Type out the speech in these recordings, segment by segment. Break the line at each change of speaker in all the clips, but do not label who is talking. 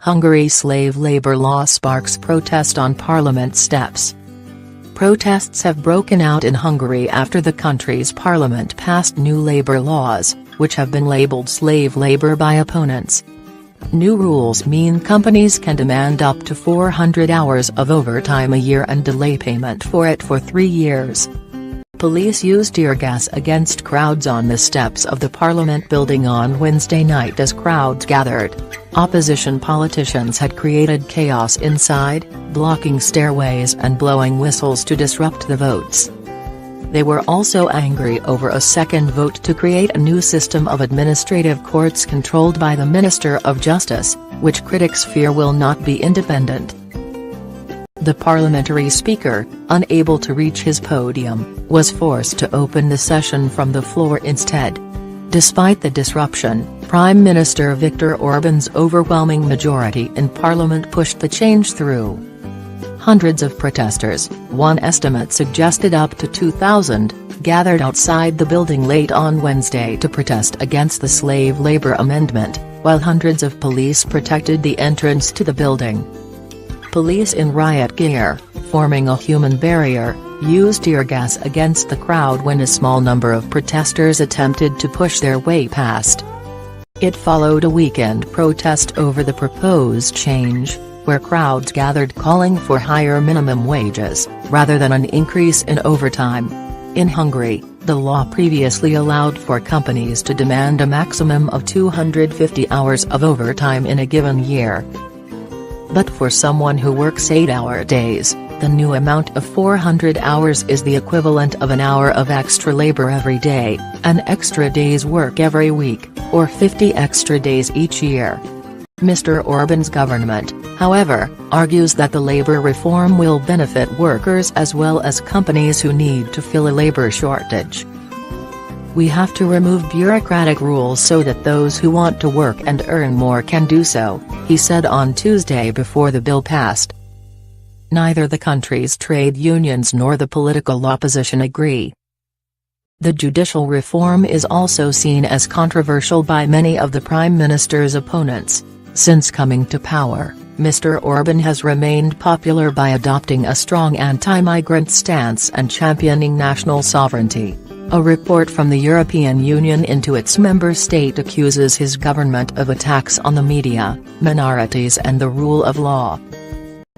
Hungary slave labor law sparks protest on parliament steps. Protests have broken out in Hungary after the country's parliament passed new labor laws, which have been labeled slave labor by opponents. New rules mean companies can demand up to 400 hours of overtime a year and delay payment for it for 3 years. Police used tear gas against crowds on the steps of the parliament building on Wednesday night as crowds gathered. Opposition politicians had created chaos inside, blocking stairways and blowing whistles to disrupt the votes. They were also angry over a second vote to create a new system of administrative courts controlled by the Minister of Justice, which critics fear will not be independent. The parliamentary speaker, unable to reach his podium, was forced to open the session from the floor instead. Despite the disruption, Prime Minister Viktor Orban's overwhelming majority in parliament pushed the change through. Hundreds of protesters, one estimate suggested up to 2,000, gathered outside the building late on Wednesday to protest against the slave labor amendment, while hundreds of police protected the entrance to the building. Police in riot gear, forming a human barrier, used tear gas against the crowd when a small number of protesters attempted to push their way past. It followed a weekend protest over the proposed change, where crowds gathered calling for higher minimum wages, rather than an increase in overtime. In Hungary, the law previously allowed for companies to demand a maximum of 250 hours of overtime in a given year. But for someone who works 8-hour days, the new amount of 400 hours is the equivalent of an hour of extra labor every day, an extra day's work every week, or 50 extra days each year. Mr. Orban's government, however, argues that the labor reform will benefit workers as well as companies who need to fill a labor shortage. "We have to remove bureaucratic rules so that those who want to work and earn more can do so," he said on Tuesday before the bill passed. Neither the country's trade unions nor the political opposition agree. The judicial reform is also seen as controversial by many of the Prime Minister's opponents. Since coming to power, Mr. Orban has remained popular by adopting a strong anti-migrant stance and championing national sovereignty. A report from the European Union into its member state accuses his government of attacks on the media, minorities and the rule of law.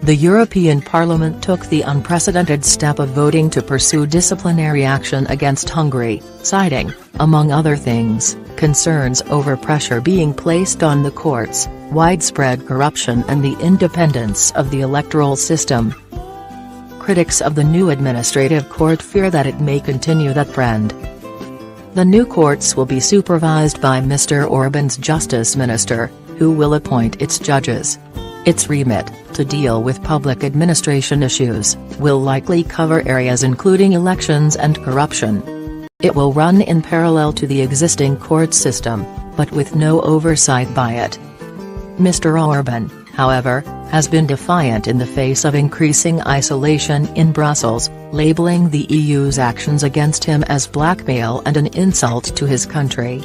The European Parliament took the unprecedented step of voting to pursue disciplinary action against Hungary, citing, among other things, concerns over pressure being placed on the courts, widespread corruption and the independence of the electoral system. Critics of the new administrative court fear that it may continue that trend. The new courts will be supervised by Mr. Orban's justice minister, who will appoint its judges. Its remit, to deal with public administration issues, will likely cover areas including elections and corruption. It will run in parallel to the existing court system, but with no oversight by it. Mr. Orban, however, has been defiant in the face of increasing isolation in Brussels, labeling the EU's actions against him as blackmail and an insult to his country.